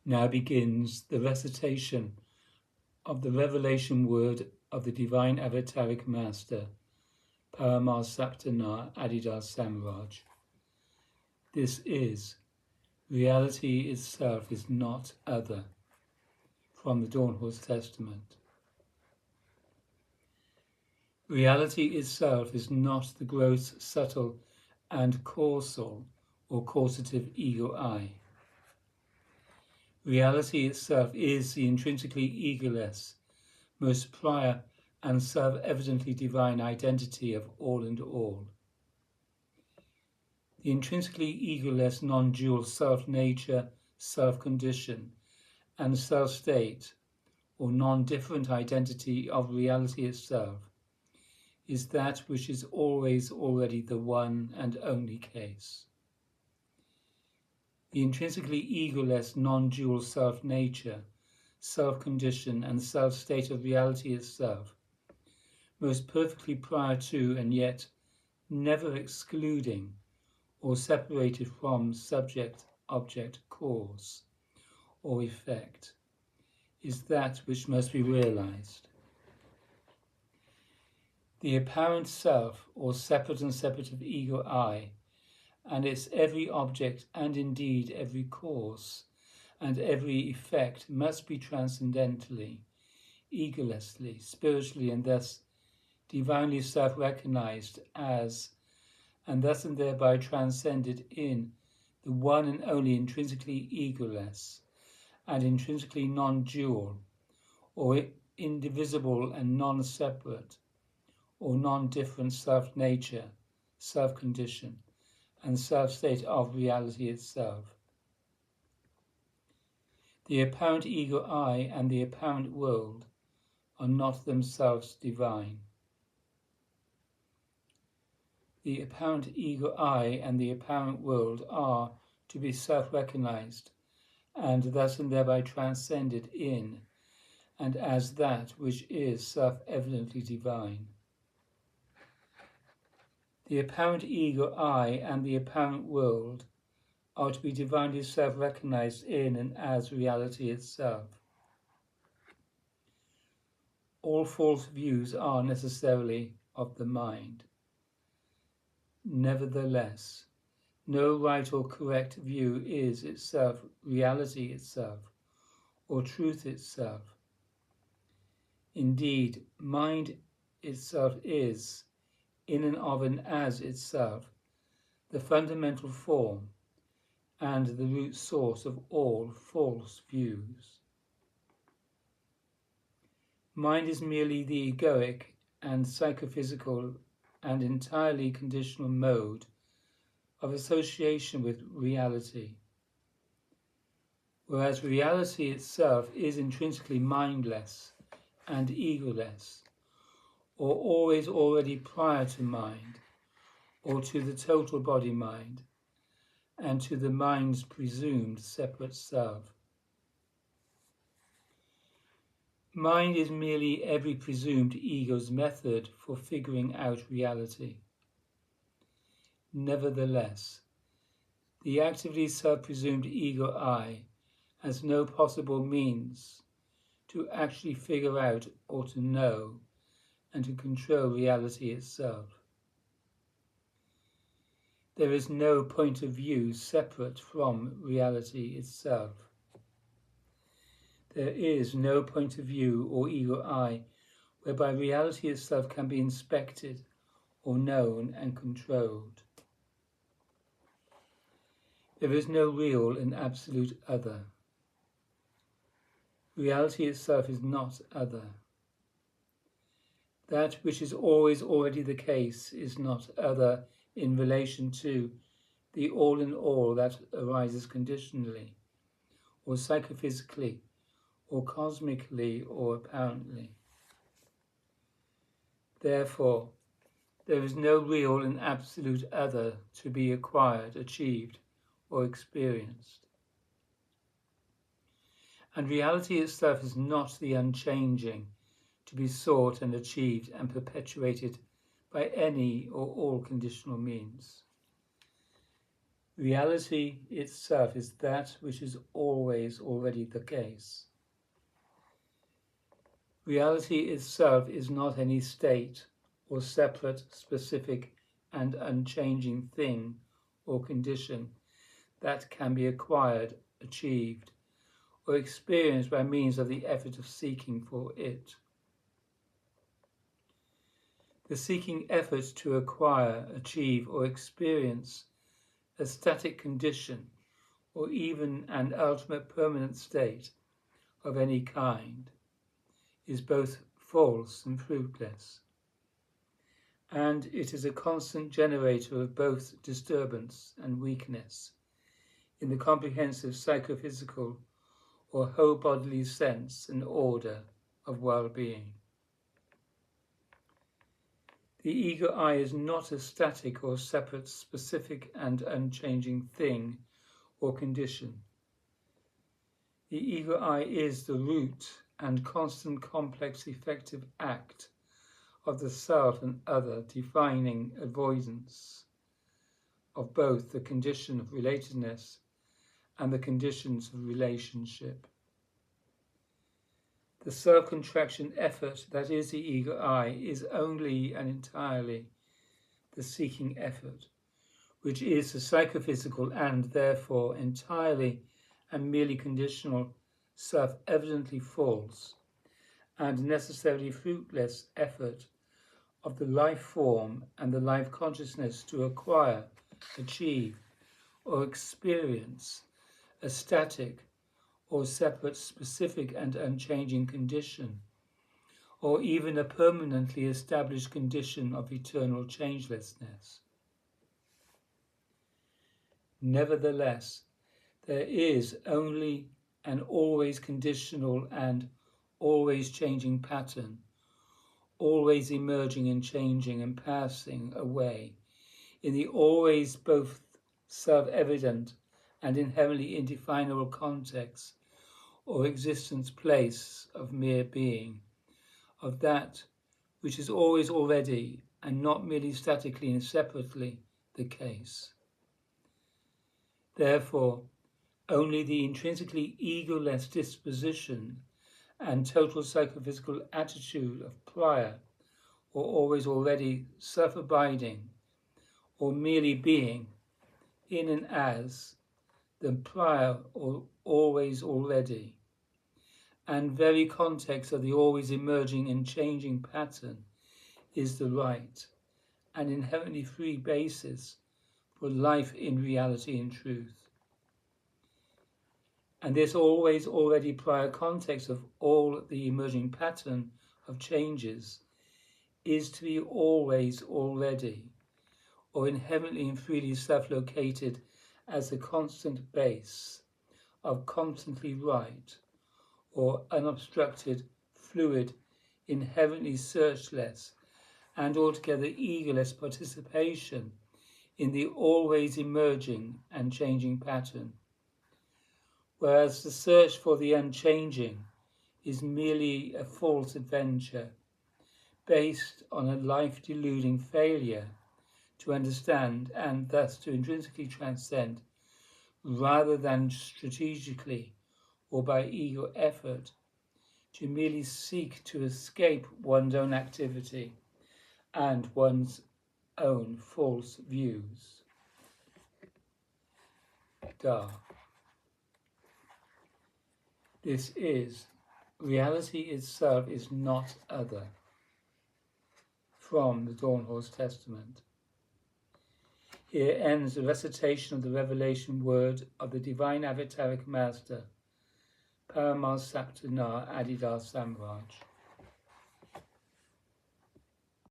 Now begins the recitation of the revelation word of the Divine Avataric Master, Paramasaptana Adidas Samraj. This is, reality itself is not other, from the Dawn Horse Testament. Reality itself is not the gross, subtle, and causal or causative ego I. Reality itself is the intrinsically egoless, most prior and self-evidently divine identity of all and all. The intrinsically egoless non-dual self-nature, self-condition, and self-state, or non-different identity of reality itself, is that which is always already the one and only case. The intrinsically egoless non-dual self-nature, self-condition, and self-state of reality itself, most perfectly prior to and yet never excluding or separated from subject, object, cause, or effect, is that which must be realized. The apparent self, or separate and separative ego I, and its every object and indeed every cause and every effect must be transcendentally, egolessly, spiritually, and thus divinely self-recognized as, and thus and thereby transcended in, the one and only intrinsically egoless and intrinsically non-dual, or indivisible and non-separate, or non-different self-nature, self-condition, and self-state of reality itself. The apparent ego I and the apparent world are not themselves divine. The apparent ego I and the apparent world are to be self-recognized and thus and thereby transcended in and as that which is self-evidently divine. The apparent ego I and the apparent world are to be divinely self-recognized in and as reality itself. All false views are necessarily of the mind. Nevertheless, no right or correct view is itself reality itself, or truth itself. Indeed, mind itself is, in and of and as itself, the fundamental form and the root source of all false views. Mind is merely the egoic and psychophysical and entirely conditional mode of association with reality, whereas reality itself is intrinsically mindless and egoless, or always already prior to mind, or to the total body mind, and to the mind's presumed separate self. Mind is merely every presumed ego's method for figuring out reality. Nevertheless, the actively self-presumed ego I has no possible means to actually figure out or to know and to control reality itself. There is no point of view separate from reality itself. There is no point of view or ego I whereby reality itself can be inspected or known and controlled. There is no real and absolute other. Reality itself is not other. That which is always already the case is not other in relation to the all in all that arises conditionally, or psychophysically, or cosmically, or apparently. Therefore, there is no real and absolute other to be acquired, achieved, or experienced. And reality itself is not the unchanging, to be sought and achieved and perpetuated by any or all conditional means. Reality itself is that which is always already the case. Reality itself is not any state or separate, specific and unchanging thing or condition that can be acquired, achieved, or experienced by means of the effort of seeking for it. The seeking effort to acquire, achieve, or experience a static condition or even an ultimate permanent state of any kind is both false and fruitless, and it is a constant generator of both disturbance and weakness in the comprehensive psychophysical or whole bodily sense and order of well-being. The ego I is not a static or separate, specific and unchanging thing or condition. The ego I is the root and constant, complex, effective act of the self and other defining avoidance of both the condition of relatedness and the conditions of relationship. The self-contraction effort that is the ego I is only and entirely the seeking effort, which is the psychophysical and therefore entirely and merely conditional, self-evidently false and necessarily fruitless effort of the life form and the life consciousness to acquire, achieve, or experience a static or separate, specific and unchanging condition, or even a permanently established condition of eternal changelessness. Nevertheless, there is only an always conditional and always changing pattern, always emerging and changing and passing away, in the always both self-evident and inherently indefinable context or existence place of mere being, of that which is always already and not merely statically and separately the case. Therefore, only the intrinsically egoless disposition and total psychophysical attitude of prior or always already self-abiding or merely being in and as the prior or always already and very context of the always emerging and changing pattern is the right and inherently free basis for life in reality and truth. And this always already prior context of all the emerging pattern of changes is to be always already, or inherently and freely self-located as the constant base of constantly right, or unobstructed, fluid, inherently searchless, and altogether egoless participation in the always emerging and changing pattern. Whereas the search for the unchanging is merely a false adventure, based on a life-deluding failure to understand and thus to intrinsically transcend, rather than strategically or by ego effort, to merely seek to escape one's own activity and one's own false views. Da. This is, reality itself is not other. From the Dornhorst Testament. Here ends the recitation of the revelation word of the Divine Avataric Master, Paramal Saptanar Adidar Samraj.